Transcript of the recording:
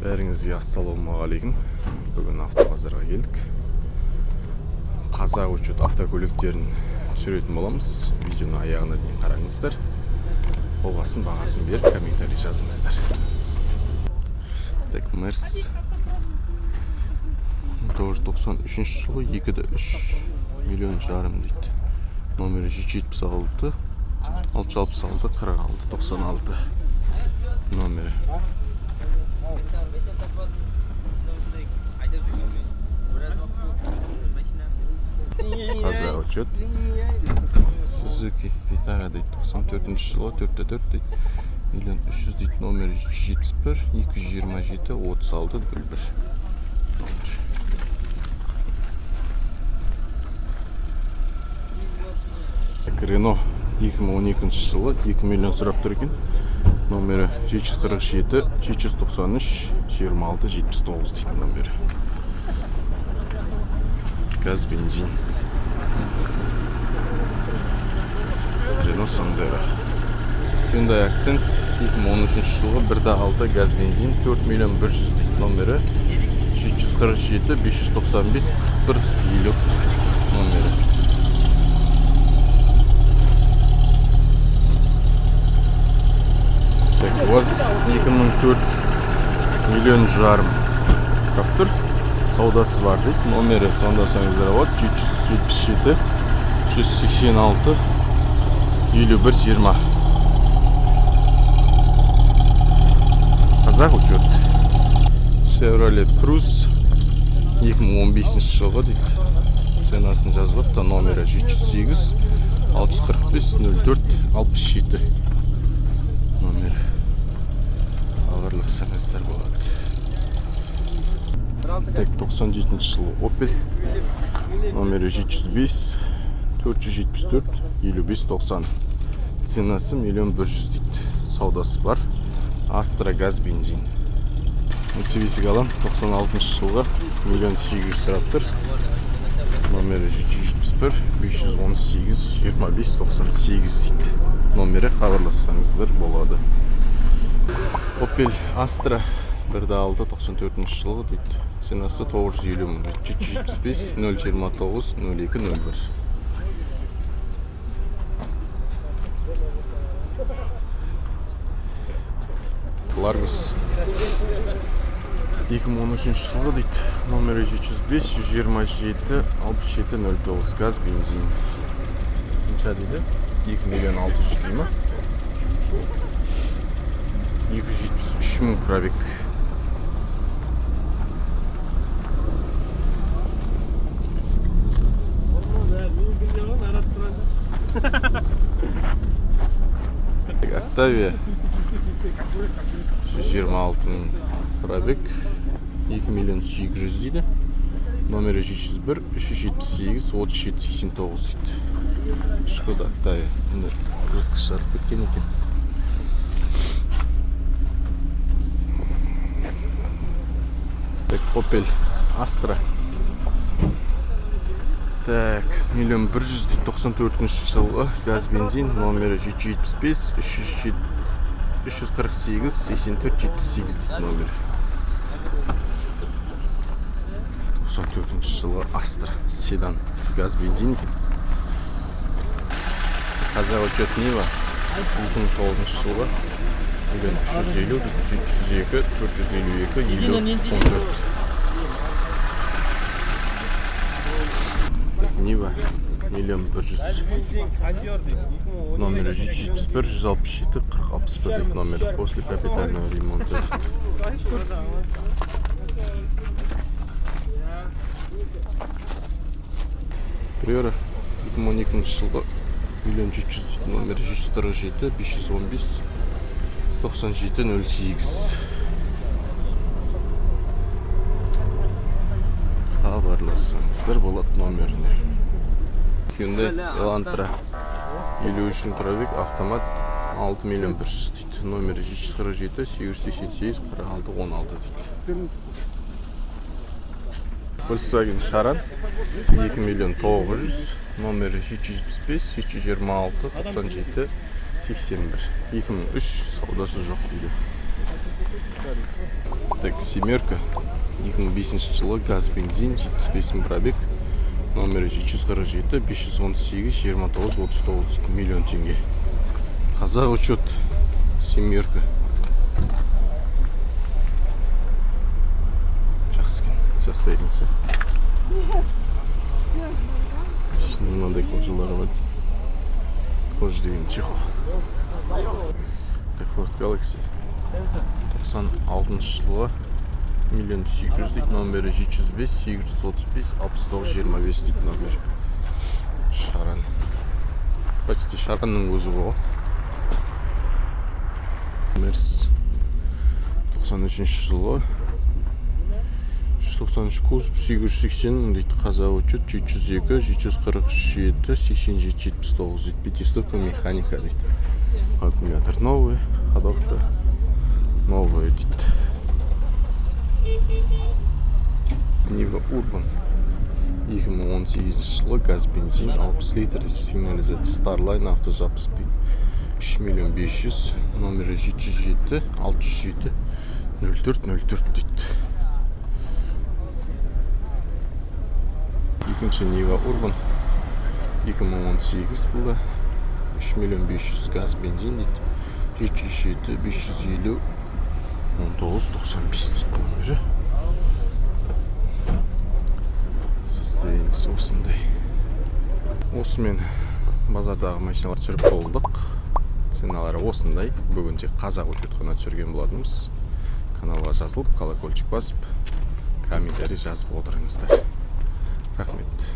Бәріңізге ассалаумағалейкум. Бүгін автобазарға келдік. Қазақ учет автокөліктерін түсіретін боламыз. Видеоны аяғына дейін қараңыздар. Болғасын бағасын беріп, комментарий жазыңыздар. Так, Мерс 1993 жылы 2,3 миллион жарым дейді. Номері 776 666 46 96 номері. Қазақ учет Suzuki Vitara дейді. 94 жылы 4,4 дейді. 1,300,000 дейді. Номері 71 227 36 01 Renault 2012 жылы 2 миллион сұрап тұр екен. Номері 747 793 26 79 дейді номері. Газ, бензин. Renault Sandero. Hyundai Accent 2013 жылғы 1,6 газ, бензин 4 миллион 100 дейді номері. 747 595 41 50 номері. УАЗ 2004 миллион жарым сұрап тұр. Саудасы бар дейді. Номері сандасаңыздар болады. 777 186 51 20 Қазақ учет. Chevrolet Cruze 2015 жылғы дейді. Ценасын жазып та номері 708 645 04 67 номері. Алырлысыңыздар болады. Так, 97 жылы Opel. Номері 705 474 55 90. Ценасы 1 100 дейді. Саудасы бар. Astra газ, бензин. Mitsubishi Galant 96 жылғы 1 800 сұрап тұр. Номері 771 518 25 98 дейді. Номері хабарлассаңыздар болады. Opel Astra 1,6 94 жылғы дейді. Ценасы 950 мың. 775 029 02 01. Largus 2013 жылғы дейді. Номері 705 127 67 09 газ, бензин. Қанша дейді? 2 миллион 600 дейді ма? 273 мың пробег. Octavia 126 мың пробег. 2 миллион 800 дейді. Номері 701 378 37 89 дейді. Шкода Octavia. Рысқы шарып кеткен екен. Opel Astra. Так, 1 100 000 94 жылғы газ, бензин. Номері 775 348 84 78 дейді номері. 94 жылғы Astra седан газ, бензин екен. Қазақ учет Нива 2009 жылғы 350 302 452 50 14. Нива 1 100 000. Номері 771 167 40 61 дейді номері. После капитального ремонта. Приора 2012 жылғы 1 700 дейді номері. 747 515 97 08 хабарлассаңыздар болады номеріне. Hyundai Elantra 53 мың пробег, автомат 6 миллион 100 дейді. Номері 747 888 46 16 дейді. Volkswagen Charan 2 миллион 900, номері 775 726 97 81. 2003 саудасы жоқ дейді. Так, семерка. 2005 жылы газ бензин 75 мың пробег. Номері 747 518 29 39 миллион теңге. Қазақ учет семерка. Жақсы екен состояниесі. Ішінде мынандай кожалары бар. Кожа деген чехол. Так, Ford Galaxy 96 жылы 1 800 дейді, номері 705 835 69 25 дейді номері. Шаран. Почти шаранның өзі ғой. Мерс 93 жылы 193 кузов 880 дейді, қазақ учет 702 747 87 79 дейді, пятистопка механика дейді. Аккумулятор новый, ходовка новая дейді. Нива Urban 2018 жылы газ бензин 60 литр, сигнализация Starline автозапуск дейді. 3 500 000, номері 707 607 0404 дейді. Екінші Нива Urban 2018 жылы 3 500 000 газ бензин дейді. 707 550 1995 дейді номері. Состояниесі осындай. Осымен базардағы машиналар түсіріп болдық. Ценалары осындай. Бүгін тек қазақ учет қана түсірген болатынбыз. Каналға жазылып, колокольчик басып, комментарий жазып отырыңыздар. Рахмет.